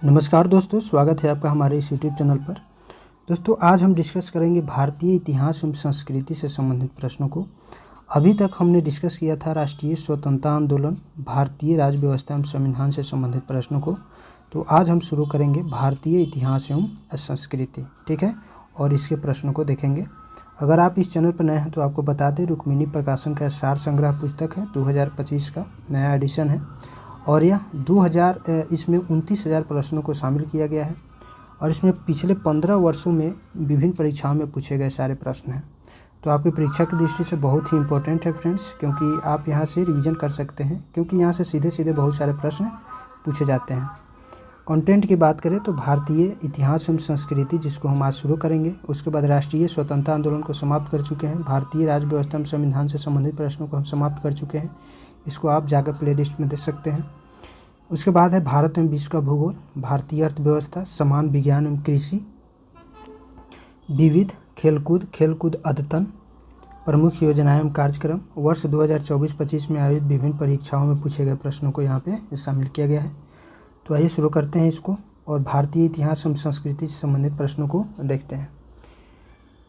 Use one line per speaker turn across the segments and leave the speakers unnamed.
नमस्कार दोस्तों, स्वागत है आपका हमारे इस यूट्यूब चैनल पर। दोस्तों, आज हम डिस्कस करेंगे भारतीय इतिहास एवं संस्कृति से संबंधित प्रश्नों को। अभी तक हमने डिस्कस किया था राष्ट्रीय स्वतंत्रता आंदोलन, भारतीय राज्य व्यवस्था एवं संविधान से संबंधित प्रश्नों को। तो आज हम शुरू करेंगे भारतीय इतिहास एवं संस्कृति, ठीक है, और इसके प्रश्नों को देखेंगे। अगर आप इस चैनल पर नए हैं तो आपको बता दें, रुक्मिणी प्रकाशन का सार संग्रह पुस्तक है, 2025 का नया एडिशन है और यह 2000 इसमें 29,000 प्रश्नों को शामिल किया गया है और इसमें पिछले 15 वर्षों में विभिन्न परीक्षाओं में पूछे गए सारे प्रश्न हैं। तो आपकी परीक्षा की दृष्टि से बहुत ही इंपॉर्टेंट है फ्रेंड्स, क्योंकि आप यहाँ से रिवीजन कर सकते हैं, क्योंकि यहाँ से सीधे सीधे बहुत सारे प्रश्न पूछे जाते हैं। कंटेंट की बात करें तो भारतीय इतिहास एवं संस्कृति, जिसको हम आज शुरू करेंगे, उसके बाद राष्ट्रीय स्वतंत्रता आंदोलन को समाप्त कर चुके हैं, भारतीय राज्य व्यवस्था एवं संविधान से संबंधित प्रश्नों को हम समाप्त कर चुके हैं, इसको आप जाकर प्ले लिस्ट में देख सकते हैं। उसके बाद है भारत एवं विश्व का भूगोल, भारतीय अर्थव्यवस्था, समान विज्ञान एवं कृषि, विविध, खेलकूद अद्यतन, प्रमुख योजनाएं एवं कार्यक्रम, वर्ष 2024-25 में आयोजित विभिन्न परीक्षाओं में पूछे गए प्रश्नों को यहाँ पे शामिल किया गया है। तो आइए शुरू करते हैं इसको और भारतीय इतिहास एवं संस्कृति से संबंधित प्रश्नों को देखते हैं।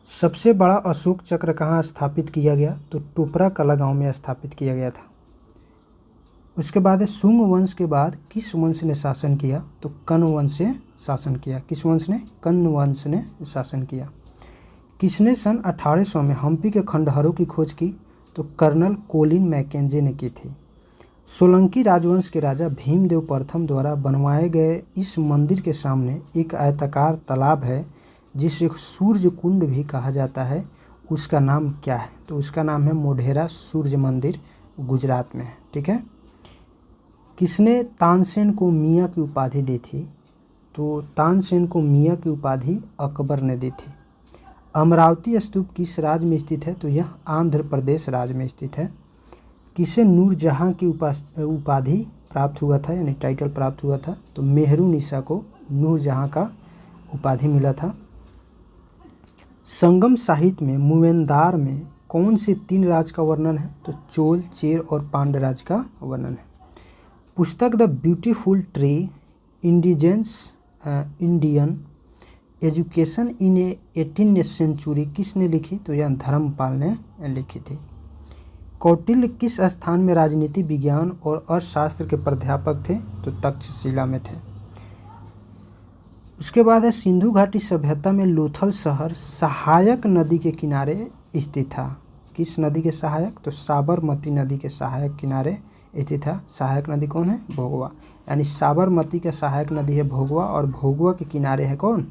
सबसे बड़ा अशोक चक्र कहाँ स्थापित किया गया? तो टोपरा कला गाँव में स्थापित किया गया था। उसके बाद है शुंग वंश के बाद किस वंश ने शासन किया? तो कण्व वंश से शासन किया। किस वंश ने? कण्व वंश ने शासन किया। किसने सन 1800 में हम्पी के खंडहरों की खोज की? तो कर्नल कोलिन मैकेंजी ने की थी। सोलंकी राजवंश के राजा भीमदेव प्रथम द्वारा बनवाए गए इस मंदिर के सामने एक आयताकार तालाब है, जिसे सूर्य कुंड भी कहा जाता है, उसका नाम क्या है? तो उसका नाम है मोढेरा सूर्य मंदिर, गुजरात में है, ठीक है। किसने तानसेन को मियाँ की उपाधि दी थी? तो तानसेन को मियाँ की उपाधि अकबर ने दी थी। अमरावती स्तूप किस राज्य में स्थित है? तो यह आंध्र प्रदेश राज्य में स्थित है। किसे नूरजहां की उपाधि प्राप्त हुआ था, यानी टाइटल प्राप्त हुआ था? तो मेहरुनिसा को नूरजहां का उपाधि मिला था। संगम साहित्य में मूवेंदार में कौन से 3 राज्य का वर्णन है? तो चोल, चेर और पांड्य राज्य का वर्णन है। पुस्तक the beautiful tree, indigenous Indian education in 18th century किसने लिखी? तो यह धर्मपाल ने लिखी थी। कौटिल्य किस स्थान में राजनीति विज्ञान और अर्थशास्त्र के प्राध्यापक थे? तो तक्षशिला में थे। उसके बाद है सिंधु घाटी सभ्यता में लोथल शहर सहायक नदी के किनारे स्थित था। किस नदी के सहायक? तो साबरमती नदी के सहायक किनारे स्थित था। सहायक नदी कौन है? भोगवा, यानी साबरमती का सहायक नदी है भोगवा और भोगवा के किनारे है कौन?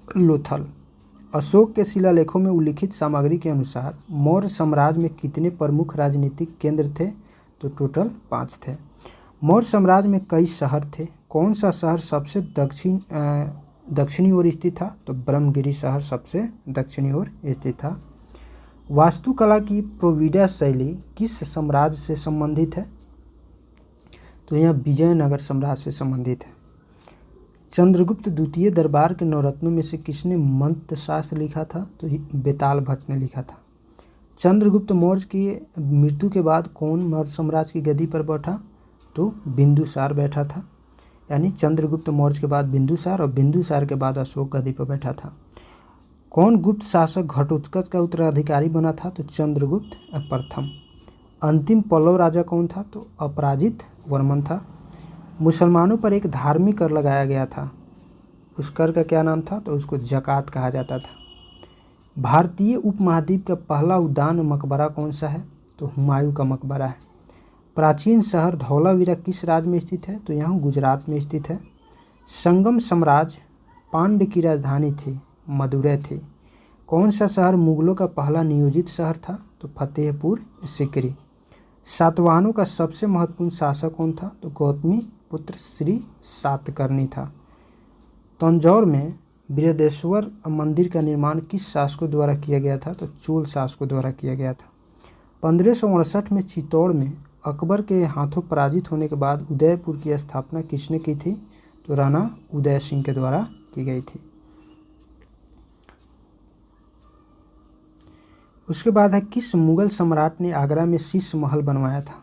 लोथल। अशोक के शिलालेखों में उल्लिखित सामग्री के अनुसार मौर्य साम्राज्य में कितने प्रमुख राजनीतिक केंद्र थे? तो टोटल 5 थे। मौर्य साम्राज्य में कई शहर थे। कौन सा शहर सबसे दक्षिणी ओर स्थित था? तो ब्रह्मगिरी शहर सबसे दक्षिणी ओर स्थित था। वास्तुकला की प्रोविडा शैली किस साम्राज्य से संबंधित है? तो यह विजयनगर साम्राज्य से संबंधित है। चंद्रगुप्त द्वितीय दरबार के नवरत्नों में से किसने मंत्र शास्त्र लिखा था? तो बेताल भट्ट ने लिखा था। चंद्रगुप्त मौर्य की मृत्यु के बाद कौन मौर्य साम्राज्य की गद्दी पर बैठा? तो बिंदुसार बैठा था, यानी चंद्रगुप्त मौर्य के बाद बिंदुसार और बिंदुसार के बाद अशोक गद्दी पर बैठा था। कौन गुप्त शासक घटोत्कच का उत्तराधिकारी बना था? तो चंद्रगुप्त प्रथम। अंतिम पल्लव राजा कौन था? तो अपराजित वर्मन था। मुसलमानों पर एक धार्मिक कर लगाया गया था, उस कर का क्या नाम था? तो उसको जकात कहा जाता था। भारतीय उपमहाद्वीप का पहला उद्यान मकबरा कौन सा है? तो हुमायूं का मकबरा है। प्राचीन शहर धौलावीरा किस राज्य में स्थित है? तो यहाँ गुजरात में स्थित है। संगम साम्राज्य पांड्य की राजधानी थी, मदुरै थी। कौन सा शहर मुगलों का पहला नियोजित शहर था? तो फतेहपुर सिकरी। सातवाहनों का सबसे महत्वपूर्ण शासक कौन था? तो गौतमी पुत्र श्री सातकर्णी था। तंजौर में बृहदेश्वर मंदिर का निर्माण किस शासकों द्वारा किया गया था? तो चोल शासकों द्वारा किया गया था। 1568 में चित्तौड़ में अकबर के हाथों पराजित होने के बाद उदयपुर की स्थापना किसने की थी? तो राणा उदय सिंह के द्वारा की गई थी। उसके बाद है किस मुगल सम्राट ने आगरा में शीश महल बनवाया था?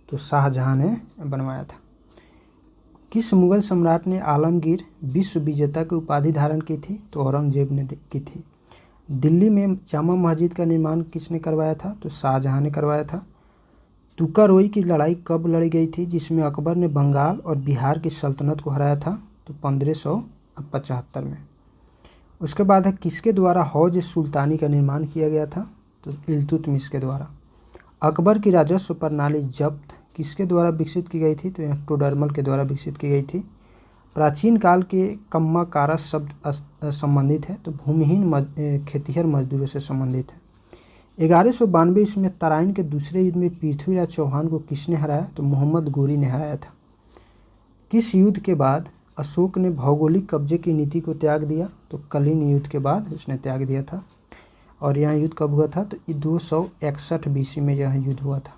तो शाहजहां ने बनवाया था। किस मुगल सम्राट ने आलमगीर विश्व विजेता की उपाधि धारण की थी? तो औरंगजेब ने की थी। दिल्ली में जामा मस्जिद का निर्माण किसने करवाया था? तो शाहजहां ने करवाया था। तुकारोई की लड़ाई कब लड़ी गई थी जिसमें अकबर ने बंगाल और बिहार की सल्तनत को हराया था? तो 1575 में। उसके बाद है किसके द्वारा हौज सुल्तानी का निर्माण किया गया था? तो इल्तुतमिश के द्वारा। अकबर की राजस्व प्रणाली जब्त किसके द्वारा विकसित की गई थी? तो यहाँ टोडरमल के द्वारा विकसित की गई थी। प्राचीन काल के कम्माकारा शब्द संबंधित है तो भूमिहीन खेतिहर मजदूरों से संबंधित है। 1192 ईस्वी में तराइन के दूसरे युद्ध में पृथ्वीराज चौहान को किसने हराया? तो मोहम्मद गोरी ने हराया था। किस युद्ध के बाद अशोक ने भौगोलिक कब्जे की नीति को त्याग दिया? तो कलिंग युद्ध के बाद उसने त्याग दिया था। और यह युद्ध कब हुआ था? तो 261 BC में यह युद्ध हुआ था।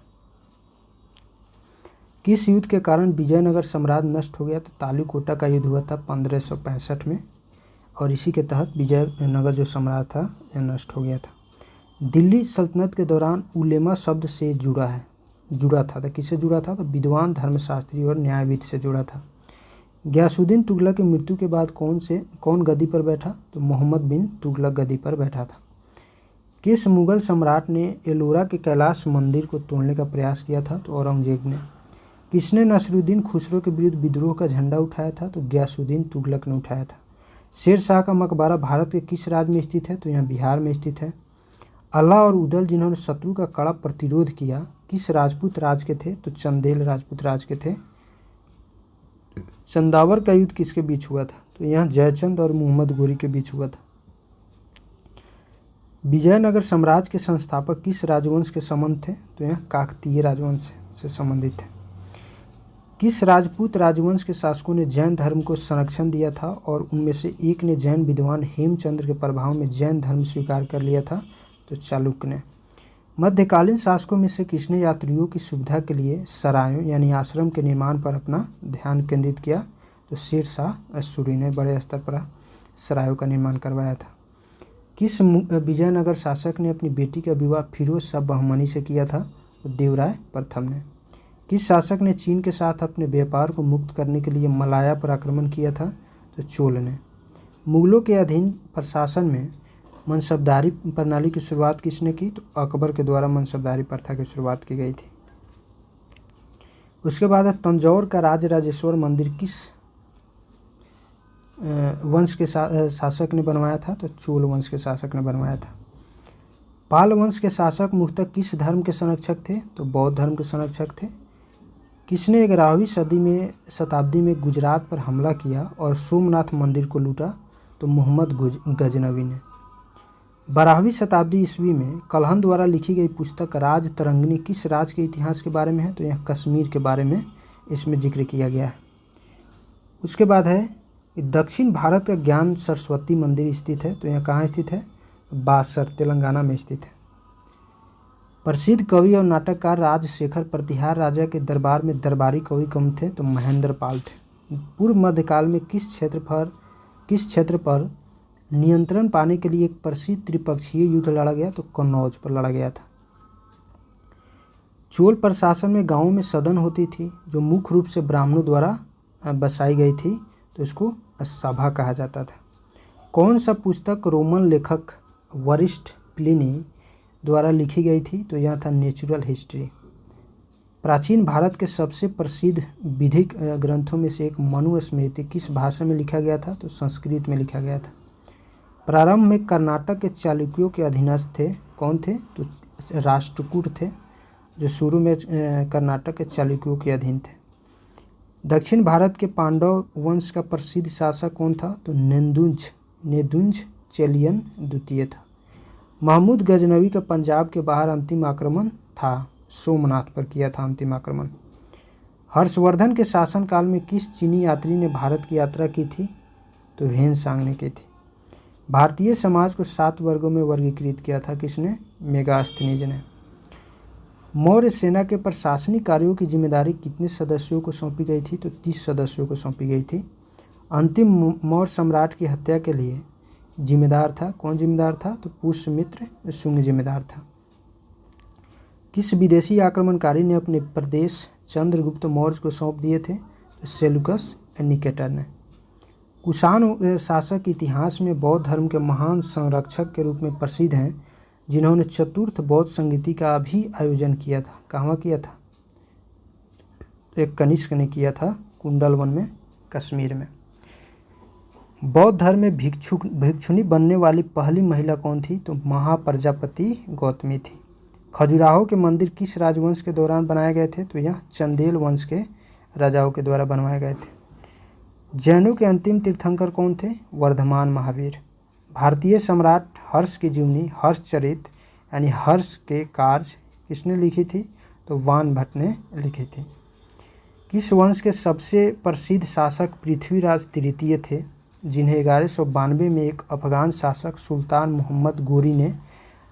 किस युद्ध के कारण विजयनगर साम्राज्य नष्ट हो गया? तो तालुकोटा का युद्ध हुआ था 1565 में और इसी के तहत विजयनगर जो साम्राज्य था यह नष्ट हो गया था। दिल्ली सल्तनत के दौरान उलेमा शब्द से जुड़ा था। तो किससे जुड़ा था? तो विद्वान, धर्मशास्त्री और न्यायविद से जुड़ा था। गयासुद्दीन तुगलक की मृत्यु के बाद कौन गद्दी पर बैठा? तो मोहम्मद बिन तुगलक गद्दी पर बैठा था। किस मुगल सम्राट ने एलोरा के कैलाश मंदिर को तोड़ने का प्रयास किया था? तो औरंगजेब ने। किसने नसरुद्दीन खुसरो के विरुद्ध विद्रोह का झंडा उठाया था? तो गयासुद्दीन तुगलक ने उठाया था। शेर शाह का मकबरा भारत के किस राज्य में स्थित है? तो यहाँ बिहार में स्थित है। अला और उदल जिन्होंने शत्रु का कड़ा प्रतिरोध किया किस राजपूत राज के थे? तो चंदेल राजपूत राज के थे। चंदावर का युद्ध किसके बीच हुआ था? तो यहाँ जयचंद और मोहम्मद गोरी के बीच हुआ था। विजयनगर साम्राज्य के संस्थापक किस राजवंश के संबंध थे? तो यहाँ काकतीय राजवंश से संबंधित है। किस राजपूत राजवंश के शासकों ने जैन धर्म को संरक्षण दिया था और उनमें से एक ने जैन विद्वान हेमचंद्र के प्रभाव में जैन धर्म स्वीकार कर लिया था? तो चालुक्य ने। मध्यकालीन शासकों में से किसने यात्रियों की सुविधा के लिए सरायों यानी आश्रम के निर्माण पर अपना ध्यान केंद्रित किया? तो शेर शाह सूरी ने बड़े स्तर पर सरायों का निर्माण करवाया था। किस विजयनगर शासक ने अपनी बेटी का विवाह फिरोज शाह बहमनी से किया था? तो देवराय प्रथम ने। किस शासक ने चीन के साथ अपने व्यापार को मुक्त करने के लिए मलाया पर आक्रमण किया था? तो चोल ने। मुगलों के अधीन प्रशासन में मनसबदारी प्रणाली की शुरुआत किसने की? तो अकबर के द्वारा मनसबदारी प्रथा की शुरुआत की गई थी। उसके बाद तंजौर का राजराजेश्वर मंदिर किस वंश के शासक ने बनवाया था? तो चोल वंश के शासक ने बनवाया था। पाल वंश के शासक मुख्यतः किस धर्म के संरक्षक थे? तो बौद्ध धर्म के संरक्षक थे। किसने 11वीं शताब्दी में गुजरात पर हमला किया और सोमनाथ मंदिर को लूटा? तो मोहम्मद गजनवी ने। 12वीं शताब्दी ईस्वी में कल्हण द्वारा लिखी गई पुस्तक राज तरंगिणी किस राज्य के इतिहास के बारे में है? तो यह कश्मीर के बारे में इसमें जिक्र किया गया है। उसके बाद है दक्षिण भारत का ज्ञान सरस्वती मंदिर स्थित है। तो यह कहाँ स्थित है? बासर तेलंगाना में स्थित है। प्रसिद्ध कवि और नाटककार राजशेखर प्रतिहार राजा के दरबार में दरबारी कवि कौन थे? तो महेंद्र पाल थे। पूर्व मध्यकाल में किस क्षेत्र पर नियंत्रण पाने के लिए एक प्रसिद्ध त्रिपक्षीय युद्ध लड़ा गया? तो कन्नौज पर लड़ा गया था। चोल प्रशासन में गांवों में सदन होती थी जो मुख्य रूप से ब्राह्मणों द्वारा बसाई गई थी, तो इसको सभा कहा जाता था। कौन सा पुस्तक रोमन लेखक वरिष्ठ प्लिनी द्वारा लिखी गई थी? तो यह था नेचुरल हिस्ट्री। प्राचीन भारत के सबसे प्रसिद्ध विधिक ग्रंथों में से एक मनुस्मृति किस भाषा में लिखा गया था? तो संस्कृत में लिखा गया था। प्रारंभ में कर्नाटक के चालुक्यों के अधीनस्थ थे। कौन थे? तो राष्ट्रकूट थे जो शुरू में कर्नाटक के चालुक्यों के अधीन थे। दक्षिण भारत के पांडव वंश का प्रसिद्ध शासक कौन था? तो नेदुंज चेलियन द्वितीय था। महमूद गजनवी का पंजाब के बाहर अंतिम आक्रमण था, सोमनाथ पर किया था अंतिम आक्रमण। हर्षवर्धन के शासनकाल में किस चीनी यात्री ने भारत की यात्रा की थी? तो हेनसांग ने की थी। भारतीय समाज को 7 वर्गों में वर्गीकृत किया था किसने? मेगास्थनीज ने। मौर्य सेना के प्रशासनिक कार्यों की जिम्मेदारी कितने सदस्यों को सौंपी गई थी? तो 30 सदस्यों को सौंपी गई थी। अंतिम मौर्य सम्राट की हत्या के लिए जिम्मेदार था, कौन जिम्मेदार था? तो पुष्यमित्र शुंग जिम्मेदार था। किस विदेशी आक्रमणकारी ने अपने प्रदेश चंद्रगुप्त मौर्य को सौंप दिए थे? तो सेल्यूकस निकेटर ने। कुषाण शासक इतिहास में बौद्ध धर्म के महान संरक्षक के रूप में प्रसिद्ध हैं, जिन्होंने चतुर्थ बौद्ध संगीति का भी आयोजन किया था। कहाँ किया था? एक कनिष्क ने किया था, कुंडलवन में, कश्मीर में। बौद्ध धर्म में भिक्षुणी बनने वाली पहली महिला कौन थी? तो महाप्रजापति गौतमी थी। खजुराहो के मंदिर किस राजवंश के दौरान बनाए गए थे? तो यह चंदेल वंश के राजाओं के द्वारा बनवाए गए थे। जैनों के अंतिम तीर्थंकर कौन थे? वर्धमान महावीर। भारतीय सम्राट हर्ष की जीवनी हर्षचरित यानी हर्ष के कार्य किसने लिखी थी? तो वान भट्ट ने लिखी थी। किस वंश के सबसे प्रसिद्ध शासक पृथ्वीराज तृतीय थे, जिन्हें 1192 में एक अफगान शासक सुल्तान मोहम्मद गोरी ने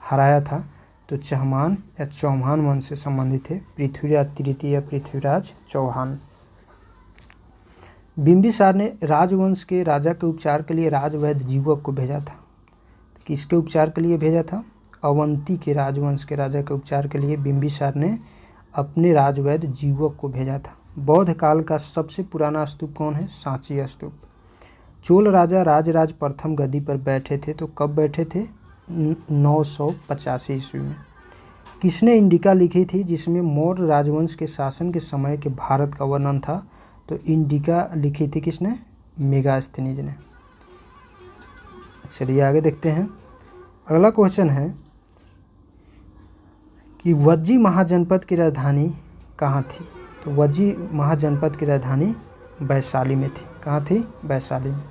हराया था? तो चहमान या चौहान वंश से संबंधित है पृथ्वीराज तृतीय या पृथ्वीराज चौहान। बिंबिसार ने राजवंश के राजा के उपचार के लिए राजवैद्य जीवक को भेजा था। किसके उपचार के लिए भेजा था? अवंती के राजवंश के राजा के उपचार के लिए बिंबिसार ने अपने राजवैद्य जीवक को भेजा था। बौद्ध काल का सबसे पुराना स्तूप कौन है? सांची स्तूप। चोल राजा राजराज प्रथम गद्दी पर बैठे थे, तो कब बैठे थे? 985 ईस्वी में। किसने इंडिका लिखी थी, जिसमें मौर्य राजवंश के शासन के समय के भारत का वर्णन था? तो इंडिका लिखी थी किसने? मेगास्थनीज ने। चलिए आगे देखते हैं। अगला क्वेश्चन है कि वज्जी महाजनपद की राजधानी कहाँ थी? तो वज्जी महाजनपद की राजधानी वैशाली में थी। कहाँ थी? वैशाली में।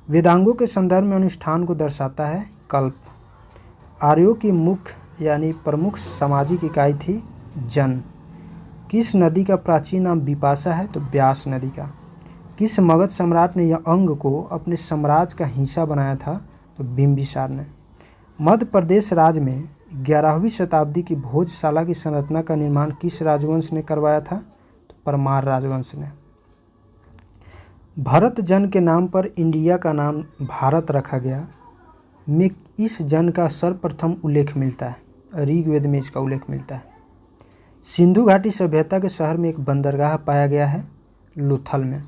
वेदांगों के संदर्भ में अनुष्ठान को दर्शाता है कल्प। आर्यों की मुख्य यानी प्रमुख सामाजिक इकाई थी जन। किस नदी का प्राचीन नाम बिपाशा है? तो ब्यास नदी का। किस मगध सम्राट ने यह अंग को अपने साम्राज्य का हिस्सा बनाया था? तो बिंबिसार ने। मध्य प्रदेश राज्य में 11वीं शताब्दी की भोजशाला की संरचना का निर्माण किस राजवंश ने करवाया था? तो परमार राजवंश ने। भरत जन के नाम पर इंडिया का नाम भारत रखा गया में इस जन का सर्वप्रथम उल्लेख मिलता है? ऋग्वेद में इसका उल्लेख मिलता है। सिंधु घाटी सभ्यता के शहर में एक बंदरगाह पाया गया है? लोथल में।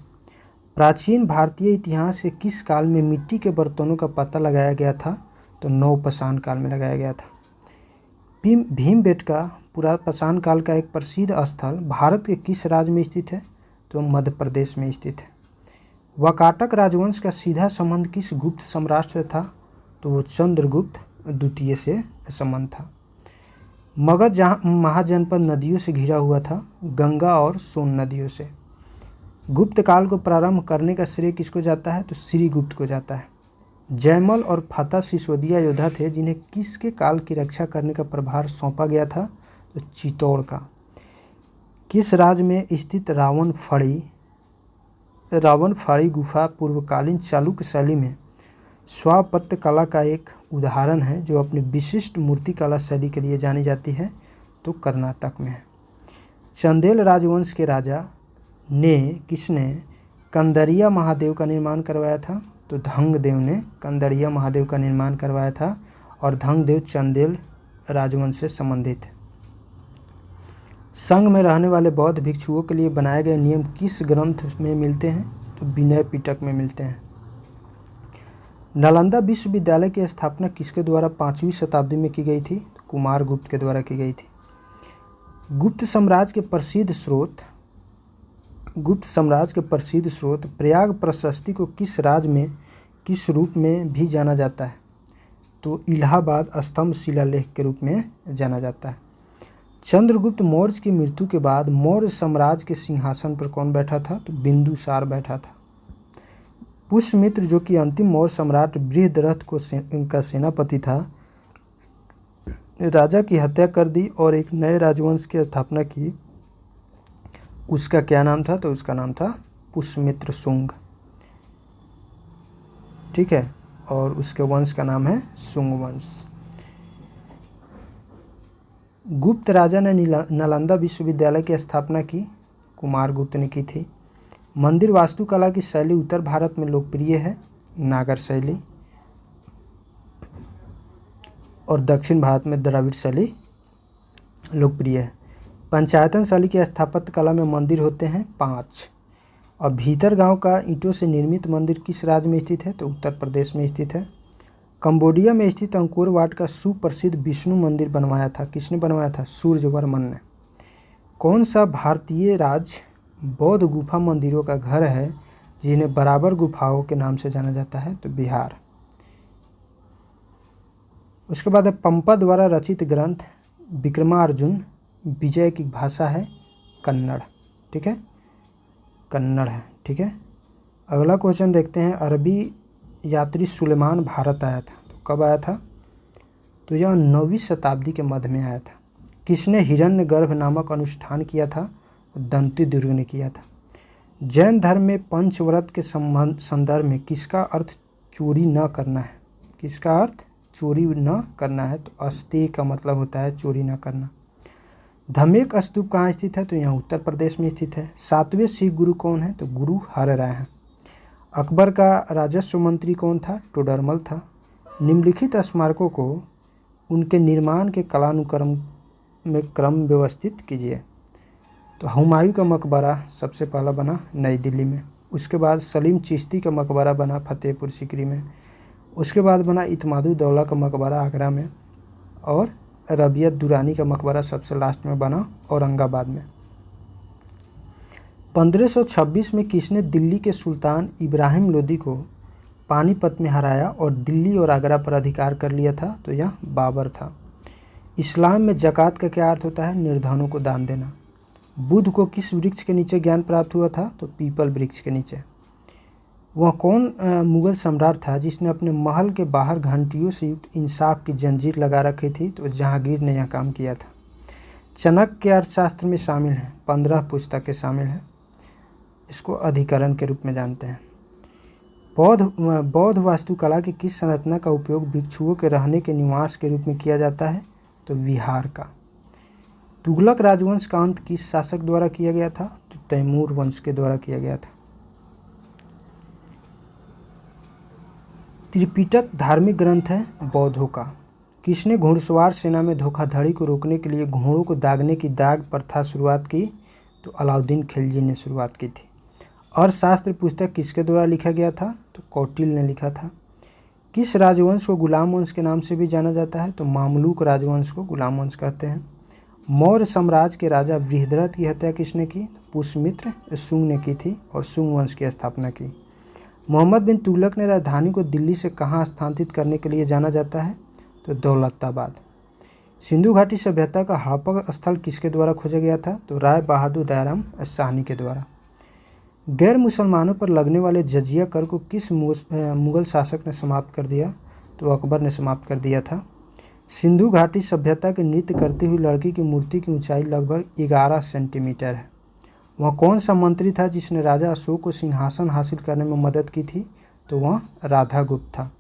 प्राचीन भारतीय इतिहास के किस काल में मिट्टी के बर्तनों का पता लगाया गया था? तो नवपाषाण काल में लगाया गया था। भीमबेटका पुरापाषाण काल का एक प्रसिद्ध स्थल भारत के किस राज्य में स्थित है? तो मध्य प्रदेश में स्थित है। वाकाटक राजवंश का सीधा संबंध किस गुप्त सम्राट से था? तो वो चंद्रगुप्त द्वितीय से संबंध था। मगध महाजनपद नदियों से घिरा हुआ था? गंगा और सोन नदियों से। गुप्त काल को प्रारंभ करने का श्रेय किसको जाता है? तो श्रीगुप्त को जाता है। जयमल और फतह सिसोदिया योद्धा थे, जिन्हें किसके काल की रक्षा करने का प्रभार सौंपा गया था? तो चित्तौड़ का। किस राज्य में स्थित रावण फाड़ी गुफा पूर्वकालीन चालुक्य शैली में स्वापत्य कला का एक उदाहरण है, जो अपनी विशिष्ट मूर्तिकला शैली के लिए जानी जाती है? तो कर्नाटक में है। चंदेल राजवंश के राजा ने किसने कंदरिया महादेव का निर्माण करवाया था? तो धंगदेव ने कंदरिया महादेव का निर्माण करवाया था, और धंगदेव चंदेल राजवंश से संबंधित है। संघ में रहने वाले बौद्ध भिक्षुओं के लिए बनाए गए नियम किस ग्रंथ में मिलते हैं? तो विनय पिटक में मिलते हैं। नालंदा विश्वविद्यालय की स्थापना किसके द्वारा 5वीं शताब्दी में की गई थी? तो कुमारगुप्त के द्वारा की गई थी। गुप्त साम्राज्य के प्रसिद्ध स्रोत प्रयाग प्रशस्ति को किस राज्य में किस रूप में भी जाना जाता है? तो इलाहाबाद स्तंभ शिलालेख के रूप में जाना जाता है। चंद्रगुप्त मौर्य की मृत्यु के बाद मौर्य साम्राज्य के सिंहासन पर कौन बैठा था? तो बिंदुसार बैठा था। पुष्यमित्र, जो कि अंतिम मौर्य सम्राट बृहद्रथ का सेनापति था, राजा की हत्या कर दी और एक नए राजवंश की स्थापना की। उसका क्या नाम था? तो उसका नाम था पुष्यमित्र शुंग। ठीक है, और उसके वंश का नाम है शुंग वंश। गुप्त राजा ने नालंदा विश्वविद्यालय की स्थापना की? कुमारगुप्त ने की थी। मंदिर वास्तुकला की शैली उत्तर भारत में लोकप्रिय है? नागर शैली। और दक्षिण भारत में द्रविड़ शैली लोकप्रिय है। पंचायतन शैली की स्थापत्य कला में मंदिर होते हैं 5, और भीतर गांव का ईंटों से निर्मित मंदिर किस राज्य में स्थित है? तो उत्तर प्रदेश में स्थित है। कंबोडिया में स्थित अंकोर वाट का सुप्रसिद्ध विष्णु मंदिर बनवाया था, किसने बनवाया था? सूर्यवर्मन ने। कौन सा भारतीय राज्य बौद्ध गुफा मंदिरों का घर है जिन्हें बराबर गुफाओं के नाम से जाना जाता है? तो बिहार। उसके बाद है पंपा द्वारा रचित ग्रंथ विक्रमार्जुन विजय की भाषा है कन्नड़, ठीक है, कन्नड़ है, ठीक है। अगला क्वेश्चन देखते हैं, अरबी यात्री सुलेमान भारत आया था, तो कब आया था? तो यह 9वीं शताब्दी के मध्य में आया था। किसने हिरण्यगर्भ नामक अनुष्ठान किया था? दंती दुर्ग ने किया था। जैन धर्म में पंचव्रत के संदर्भ में किसका अर्थ चोरी न करना है? किसका अर्थ चोरी न करना है? तो अस्तेय का मतलब होता है चोरी न करना। धम्मेक स्तूप कहाँ स्थित है? तो यहाँ उत्तर प्रदेश में स्थित है। 7वें सिख गुरु कौन है? तो गुरु हरराय हैं। अकबर का राजस्व मंत्री कौन था? टोडरमल था। निम्नलिखित स्मारकों को उनके निर्माण के कालानुक्रम में क्रम व्यवस्थित कीजिए। तो हुमायूं का मकबरा सबसे पहला बना नई दिल्ली में। उसके बाद सलीम चिश्ती का मकबरा बना फतेहपुर सीकरी में। उसके बाद बना इत्मादुद्दौला का मकबरा आगरा में। और रबियत दुरानी का मकबरा सबसे लास्ट में बना औरंगाबाद में। 1526 में किसने दिल्ली के सुल्तान इब्राहिम लोदी को पानीपत में हराया और दिल्ली और आगरा पर अधिकार कर लिया था? तो यह बाबर था। इस्लाम में ज़कात का क्या अर्थ होता है? निर्धनों को दान देना। बुद्ध को किस वृक्ष के नीचे ज्ञान प्राप्त हुआ था? तो पीपल वृक्ष के नीचे। वह कौन मुगल सम्राट था जिसने अपने महल के बाहर घंटियों से युक्त इंसाफ की जंजीर लगा रखी थी? तो जहांगीर ने यह काम किया था। चाणक्य अर्थशास्त्र में शामिल है, 15 पुस्तकें शामिल हैं। इसको अधिकरण के रूप में जानते हैं। बौद्ध वास्तुकला की किस संरचना का उपयोग भिक्षुओं के रहने के निवास के रूप में किया जाता है? तो विहार का। तुगलक राजवंश का अंत किस शासक द्वारा किया गया था? तो तैमूर वंश के द्वारा किया गया था। त्रिपिटक धार्मिक ग्रंथ है बौद्धों का। किसने घुड़सवार सेना में धोखाधड़ी को रोकने के लिए घोड़ों को दागने की दाग प्रथा शुरुआत की? तो अलाउद्दीन खिलजी ने शुरुआत की थी। अर्थशास्त्र पुस्तक किसके द्वारा लिखा गया था? तो कौटिल्य ने लिखा था। किस राजवंश को गुलाम वंश के नाम से भी जाना जाता है? तो मामलुक राजवंश को गुलाम वंश कहते हैं। मौर्य साम्राज्य के राजा बृहद्रथ की हत्या किसने की? पुष्यमित्र शुंग ने की थी और शुंग वंश की स्थापना की। मोहम्मद बिन तुगलक ने राजधानी को दिल्ली से कहाँ स्थानांतरित करने के लिए जाना जाता है? तो दौलताबाद। सिंधु घाटी सभ्यता का हड़प्पा स्थल किसके द्वारा खोजा गया था? तो राय बहादुर दयाराम साहनी के द्वारा। गैर मुसलमानों पर लगने वाले जजिया कर को किस मुगल शासक ने समाप्त कर दिया? तो अकबर ने समाप्त कर दिया था। सिंधु घाटी सभ्यता के नृत्य करती हुई लड़की की मूर्ति की ऊंचाई लगभग 11 सेंटीमीटर है। वह कौन सा मंत्री था जिसने राजा अशोक को सिंहासन हासिल करने में मदद की थी? तो वह राधागुप्त था।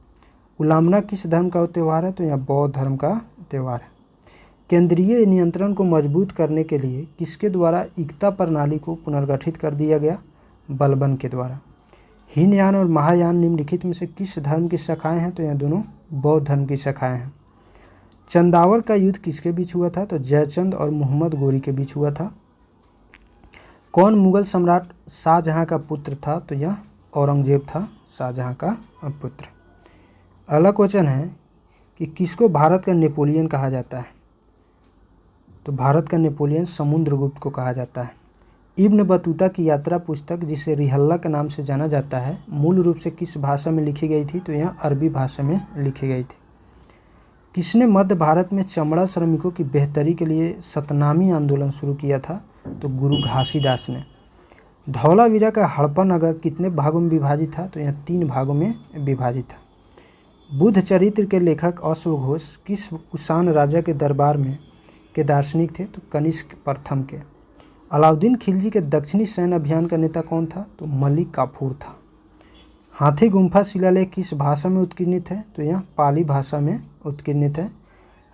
उलामना किस धर्म का त्यौहार है? तो यह बौद्ध धर्म का त्यौहार है। केंद्रीय नियंत्रण को मजबूत करने के लिए किसके द्वारा इक्ता प्रणाली को पुनर्गठित कर दिया गया? बलबन के द्वारा। हीनयान और महायान निम्नलिखित में से किस धर्म की शाखाएं हैं? तो यह दोनों बौद्ध धर्म की शाखाएं हैं। चंदावर का युद्ध किसके बीच हुआ था? तो जयचंद और मोहम्मद गोरी के बीच हुआ था। कौन मुगल सम्राट शाहजहां का पुत्र था? तो यह औरंगजेब था शाहजहां का पुत्र। अगला क्वेश्चन है कि किसको भारत का नेपोलियन कहा जाता है? तो भारत का नेपोलियन समुद्रगुप्त को कहा जाता है। इब्न बतूता की यात्रा पुस्तक जिसे रिहल्ला के नाम से जाना जाता है मूल रूप से किस भाषा में लिखी गई थी? तो यह अरबी भाषा में लिखी गई थी। किसने मध्य भारत में चमड़ा श्रमिकों की बेहतरी के लिए सतनामी आंदोलन शुरू किया था? तो गुरु घासीदास ने। धौलावीरा का हड़प्पा नगर कितने भागों में विभाजित था? तो यह 3 भागों में विभाजित था। बुद्ध चरित्र के लेखक अश्वघोष किस कुषाण राजा के दरबार में के दार्शनिक थे? तो कनिष्क प्रथम के। अलाउद्दीन खिलजी के दक्षिणी सैन्य अभियान का नेता कौन था? तो मलिक काफूर था। हाथी गुम्फा शिलालेख किस भाषा में उत्कीर्णित है? तो यह पाली भाषा में उत्कीर्णित है।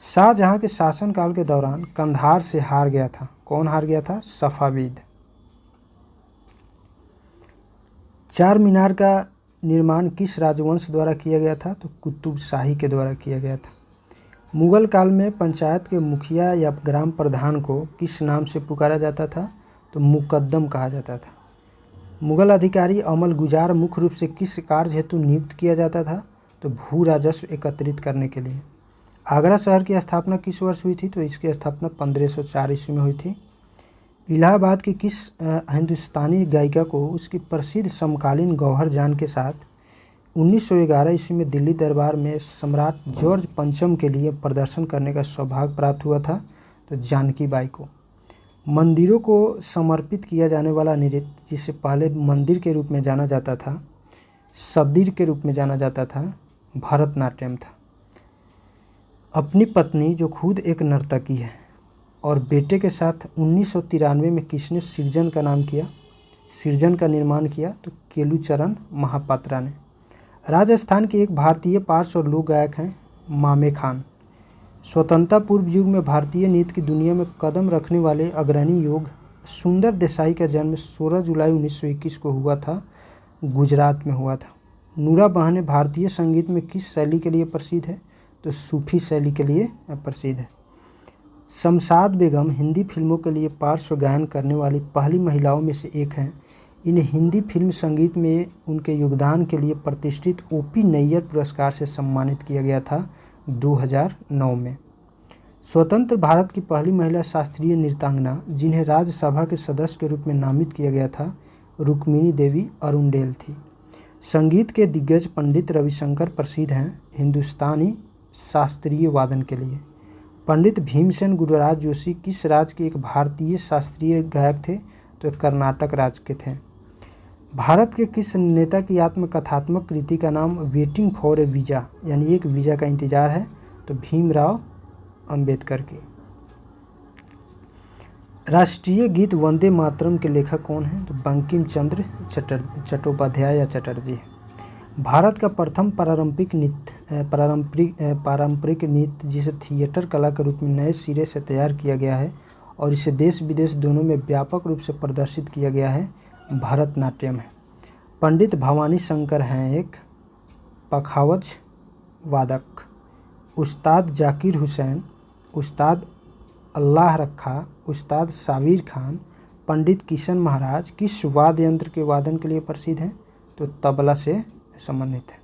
शाहजहां के शासनकाल के दौरान कंधार से हार गया था। कौन हार गया था? सफाविद। चार मीनार का निर्माण किस राजवंश द्वारा किया गया था? तो कुतुब शाही के द्वारा किया गया था। मुगल काल में पंचायत के मुखिया या ग्राम प्रधान को किस नाम से पुकारा जाता था? तो मुकद्दम कहा जाता था। मुगल अधिकारी अमल गुजार मुख्य रूप से किस कार्य हेतु नियुक्त किया जाता था? तो भू राजस्व एकत्रित करने के लिए। आगरा शहर की स्थापना किस वर्ष हुई थी? तो इसकी स्थापना 1504 ईस्वी में हुई थी। इलाहाबाद की किस हिंदुस्तानी गायिका को उसकी प्रसिद्ध समकालीन गौहर जान के साथ 1911 ईस्वी में दिल्ली दरबार में सम्राट जॉर्ज पंचम के लिए प्रदर्शन करने का सौभाग्य प्राप्त हुआ था? तो जानकी बाई को। मंदिरों को समर्पित किया जाने वाला नृत्य, जिसे पहले मंदिर के रूप में जाना जाता था, सद्दीर के रूप में जाना जाता था, भरतनाट्यम था। अपनी पत्नी जो खुद एक नर्तकी है और बेटे के साथ 1993 में किसने सृजन का निर्माण किया? तो केलुचरण महापात्रा ने। राजस्थान के एक भारतीय पार्श्व और लोक गायक हैं मामे खान। स्वतंत्रता पूर्व युग में भारतीय नृत्य की दुनिया में कदम रखने वाले अग्रणी योग सुंदर देसाई का जन्म 16 जुलाई 1921 को हुआ था, गुजरात में हुआ था। नूरा बहने भारतीय संगीत में किस शैली के लिए प्रसिद्ध है? तो सूफी शैली के लिए प्रसिद्ध है। शमशाद बेगम हिंदी फिल्मों के लिए पार्श्व गायन करने वाली पहली महिलाओं में से एक हैं। इन्हें हिंदी फिल्म संगीत में उनके योगदान के लिए प्रतिष्ठित ओपी नैयर पुरस्कार से सम्मानित किया गया था 2009 में। स्वतंत्र भारत की पहली महिला शास्त्रीय नृत्यांगना जिन्हें राज्यसभा के सदस्य के रूप में नामित किया गया था, रुक्मिणी देवी अरुणडेल थी। संगीत के दिग्गज पंडित रविशंकर प्रसिद्ध हैं हिंदुस्तानी शास्त्रीय वादन के लिए। पंडित भीमसेन गुरुराज जोशी किस राज्य के एक भारतीय शास्त्रीय गायक थे? तो कर्नाटक राज्य के थे। भारत के किस नेता की आत्मकथात्मक कृति का नाम वेटिंग फॉर ए वीज़ा यानी एक वीज़ा का इंतजार है? तो भीमराव अंबेडकर की। राष्ट्रीय गीत वंदे मातरम के लेखक कौन हैं? तो बंकिम चंद्र चट्टोपाध्याय या चटर्जी है। भारत का प्रथम पारंपरिक नृत्य जिसे थिएटर कला के रूप में नए सिरे से तैयार किया गया है और इसे देश विदेश दोनों में व्यापक रूप से प्रदर्शित किया गया है, भरतनाट्यम है। पंडित भवानी शंकर हैं एक पखावज वादक। उस्ताद जाकिर हुसैन, उस्ताद अल्लाह रखा, उस्ताद साबिर खान, पंडित किशन महाराज किस वाद्य यंत्र के वादन के लिए प्रसिद्ध हैं? तो तबला से संबंधित है।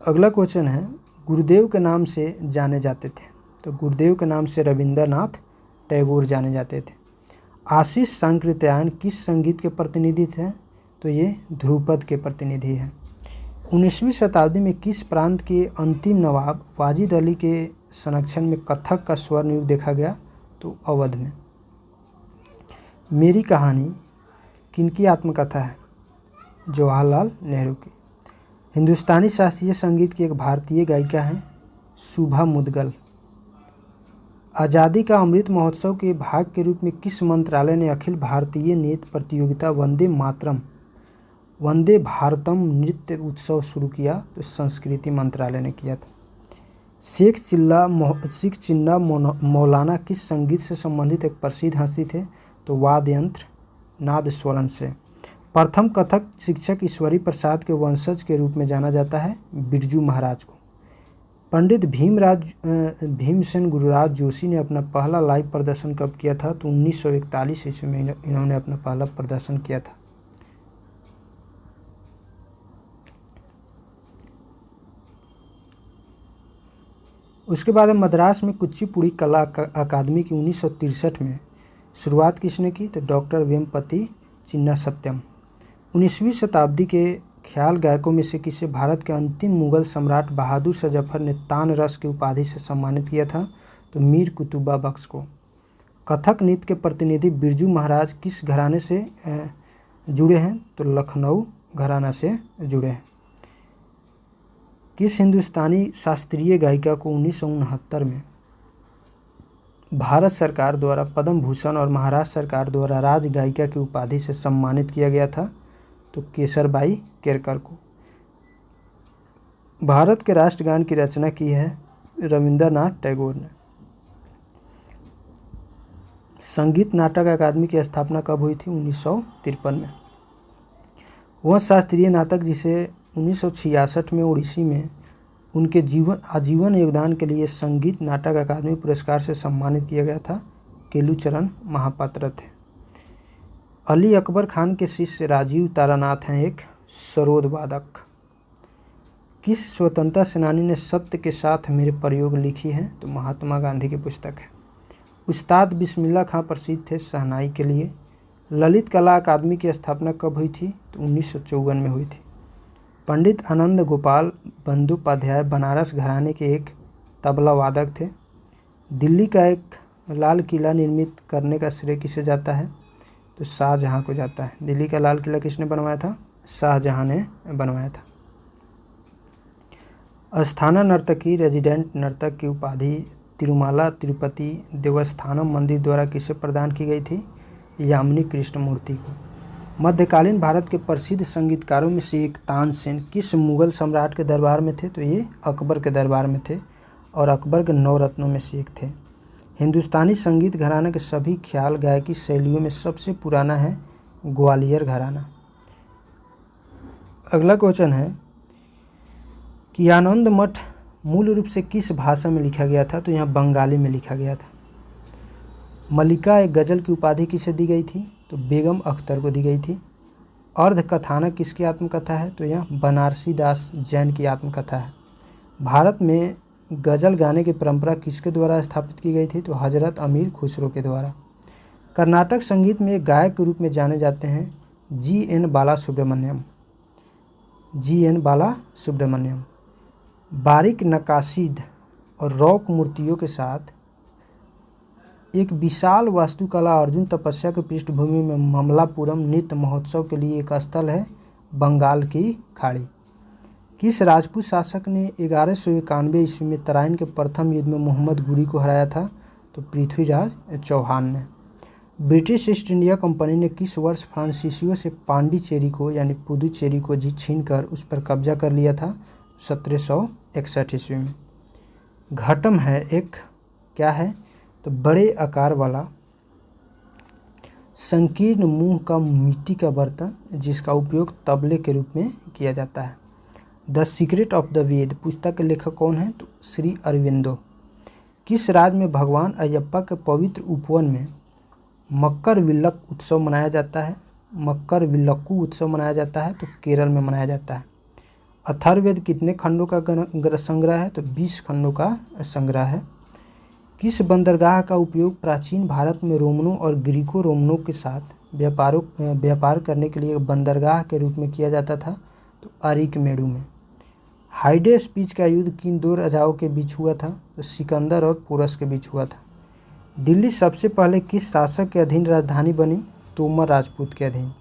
अगला क्वेश्चन है, गुरुदेव के नाम से जाने जाते थे? तो गुरुदेव के नाम से रविंद्रनाथ टैगोर जाने जाते थे। आशीष सांकृत्यायन किस संगीत के प्रतिनिधि थे? तो ये ध्रुपद के प्रतिनिधि हैं। 19वीं शताब्दी में किस प्रांत के अंतिम नवाब वाजिद अली के संरक्षण में कथक का स्वर्ण युग देखा गया? तो अवध में। मेरी कहानी किनकी आत्मकथा है? जवाहरलाल नेहरू की। हिंदुस्तानी शास्त्रीय संगीत की एक भारतीय गायिका हैं शुभा मुदगल। आज़ादी का अमृत महोत्सव के भाग के रूप में किस मंत्रालय ने अखिल भारतीय नृत्य प्रतियोगिता वंदे भारतम नृत्य उत्सव शुरू किया? तो संस्कृति मंत्रालय ने किया था। शेख चिल्ला मौलाना किस संगीत से संबंधित एक प्रसिद्ध हस्ती थे? तो वाद्य यंत्र नादस्वरण से। प्रथम कथक शिक्षक ईश्वरी प्रसाद के वंशज के रूप में जाना जाता है बिरजू महाराज को। पंडित भीमसेन गुरुराज जोशी ने अपना पहला लाइव प्रदर्शन कब किया था? तो 1941 ईस्वी में इन्होंने अपना पहला प्रदर्शन किया था। उसके बाद मद्रास में कुचिपुड़ी कला अकादमी की 1963 में शुरुआत किसने की? तो डॉक्टर वेम्पति चिन्ना सत्यम। 19वीं शताब्दी के ख्याल गायकों में से किसे भारत के अंतिम मुगल सम्राट बहादुर शाह जफर ने तान रस की उपाधि से सम्मानित किया था? तो मीर कुतुबा बख्श को। कथक नृत्य के प्रतिनिधि बिरजू महाराज किस घराने से जुड़े हैं? तो लखनऊ घराना से जुड़े हैं। किस हिंदुस्तानी शास्त्रीय गायिका को 1969 में भारत सरकार द्वारा पद्म भूषण और महाराष्ट्र सरकार द्वारा राज गायिका की उपाधि से सम्मानित किया गया था? तो केसरबाई केरकर को। भारत के राष्ट्रगान की रचना की है रविंद्रनाथ टैगोर ने। संगीत नाटक अकादमी की स्थापना कब हुई थी? 1953 में। वह शास्त्रीय नाटक जिसे 1966 में उड़ीसी में उनके आजीवन योगदान के लिए संगीत नाटक अकादमी पुरस्कार से सम्मानित किया गया था, केलुचरण महापात्र थे। अली अकबर खान के शिष्य राजीव तारानाथ हैं एक सरोद वादक। किस स्वतंत्रता सेनानी ने सत्य के साथ मेरे प्रयोग लिखी है? तो महात्मा गांधी की पुस्तक है। उस्ताद बिस्मिल्लाह खां प्रसिद्ध थे शहनाई के लिए। ललित कला अकादमी की स्थापना कब हुई थी? तो 1954 में हुई थी। पंडित आनंद गोपाल बंदोपाध्याय बनारस घराने के एक तबला वादक थे। दिल्ली का एक लाल किला निर्मित करने का श्रेय किसे जाता है? तो शाहजहां को जाता है। दिल्ली का लाल किला किसने बनवाया था? शाहजहां ने बनवाया था। अस्थाना नर्तकी रेजिडेंट नर्तक की उपाधि तिरुमाला तिरुपति देवस्थानम मंदिर द्वारा किसे प्रदान की गई थी? यामिनी कृष्णमूर्ति को। मध्यकालीन भारत के प्रसिद्ध संगीतकारों में से एक तानसेन किस मुगल सम्राट के दरबार में थे? तो ये अकबर के दरबार में थे और अकबर के 9 रत्नों में से एक थे। हिंदुस्तानी संगीत घराना के सभी ख्याल गायकी शैलियों में सबसे पुराना है ग्वालियर घराना। अगला क्वेश्चन है कि आनंद मठ मूल रूप से किस भाषा में लिखा गया था? तो यहाँ बंगाली में लिखा गया था। मल्लिका एक गज़ल की उपाधि किसे दी गई थी? तो बेगम अख्तर को दी गई थी। अर्ध कथानक किसकी आत्मकथा है? तो यहाँ बनारसी दास जैन की आत्मकथा है। भारत में गज़ल गाने की परंपरा किसके द्वारा स्थापित की गई थी? तो हजरत अमीर खुसरो के द्वारा। कर्नाटक संगीत में एक गायक के रूप में जाने जाते हैं जी.एन. बालासुब्रमण्यम। जी.एन. बालासुब्रमण्यम बारीक नक्काशीद और रॉक मूर्तियों के साथ एक विशाल वास्तुकला अर्जुन तपस्या की पृष्ठभूमि में ममलापुरम नृत्य महोत्सव के लिए एक स्थल है बंगाल की खाड़ी। किस राजपूत शासक ने 1191 ईस्वी में तराइन के प्रथम युद्ध में मोहम्मद गुरी को हराया था? तो पृथ्वीराज चौहान ने। ब्रिटिश ईस्ट इंडिया कंपनी ने किस वर्ष फ्रांसीसियों से पांडिचेरी को यानी पुदुचेरी को छीन कर उस पर कब्जा कर लिया था? 1761 ईस्वी में। घटम है एक क्या है? तो बड़े आकार वाला संकीर्ण मुंह का मिट्टी का बर्तन जिसका उपयोग तबले के रूप में किया जाता है। द सीक्रेट ऑफ द वेद पुस्तक के लेखक कौन है? तो श्री अरविंदो। किस राज्य में भगवान अयप्पा के पवित्र उपवन में मकर विल्लक उत्सव मनाया जाता है? मकर विल्लक्कू उत्सव मनाया जाता है। तो केरल में मनाया जाता है। अथर्ववेद कितने खंडों का संग्रह है? तो 20 खंडों का संग्रह है। किस बंदरगाह का उपयोग प्राचीन भारत में रोमनों और ग्रीको रोमनों के साथ व्यापार करने के लिए बंदरगाह के रूप में किया जाता था? तो अरिकमेडू में। हाइडे स्पीच का युद्ध किन 2 राजाओं के बीच हुआ था? तो सिकंदर और पोरस के बीच हुआ था। दिल्ली सबसे पहले किस शासक के अधीन राजधानी बनी? तोमर राजपूत के अधीन।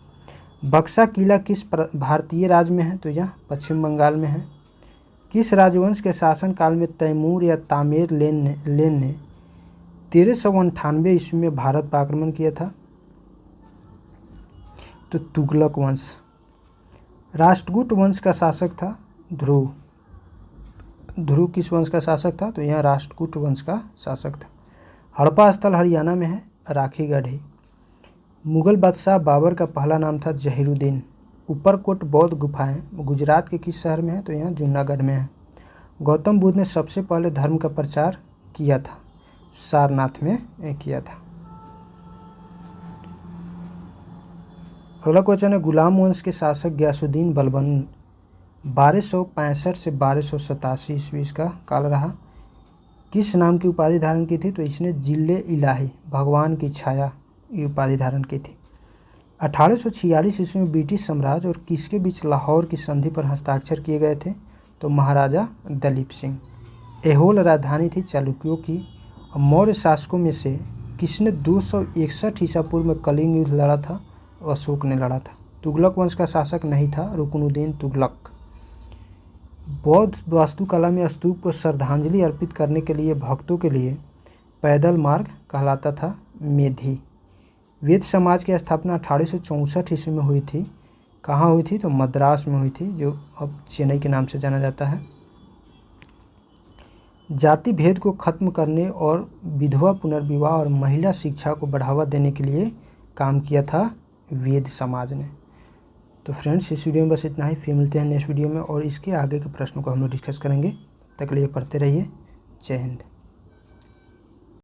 बक्सा किला किस भारतीय राज्य में है? तो यह पश्चिम बंगाल में है। किस राजवंश के शासनकाल में तैमूर या तामेरलेन ने 1398 ईस्वी में भारत पर आक्रमण किया था? तो तुगलक वंश। राष्ट्रकूट वंश का शासक था ध्रुव। ध्रुव किस वंश का शासक था? तो यह राष्ट्रकूट वंश का शासक था। हड़प्पा स्थल हरियाणा में है राखीगढ़ी। मुगल बादशाह बाबर का पहला नाम था जहीरुद्दीन। ऊपरकोट बौद्ध गुफाएं गुजरात के किस शहर में है? तो यहाँ जूनागढ़ में है। गौतम बुद्ध ने सबसे पहले धर्म का प्रचार किया था? सारनाथ में किया था। अगला क्वेश्चन है गुलाम वंश के शासक गयासुद्दीन बलबन 1265 से 1287 ईस्वी इसका काल रहा। किस नाम की उपाधि धारण की थी? तो इसने जिले इलाही भगवान की छाया ये उपाधि धारण की थी। 1846 ईस्वी में ब्रिटिश साम्राज्य और किसके बीच लाहौर की संधि पर हस्ताक्षर किए गए थे? तो महाराजा दलीप सिंह। ऐहोल राजधानी थी चालुक्यों की। मौर्य शासकों में से किसने 261 ईसा पूर्व में कलिंग युद्ध लड़ा था? अशोक ने लड़ा था। तुगलक वंश का शासक नहीं था रुकनुद्दीन तुगलक। बौद्ध वास्तुकला में स्तूप को श्रद्धांजलि अर्पित करने के लिए भक्तों के लिए पैदल मार्ग कहलाता था मेधी। वेद समाज की स्थापना 1864 ईस्वी में हुई थी। कहाँ हुई थी? तो मद्रास में हुई थी जो अब चेन्नई के नाम से जाना जाता है। जाति भेद को खत्म करने और विधवा पुनर्विवाह और महिला शिक्षा को बढ़ावा देने के लिए काम किया था वेद समाज ने। तो फ्रेंड्स इस वीडियो में बस इतना ही। फिर मिलते हैं नेक्स्ट वीडियो में और इसके आगे के प्रश्नों को हम लोग डिस्कस करेंगे। तक के लिए पढ़ते रहिए। जय हिंद।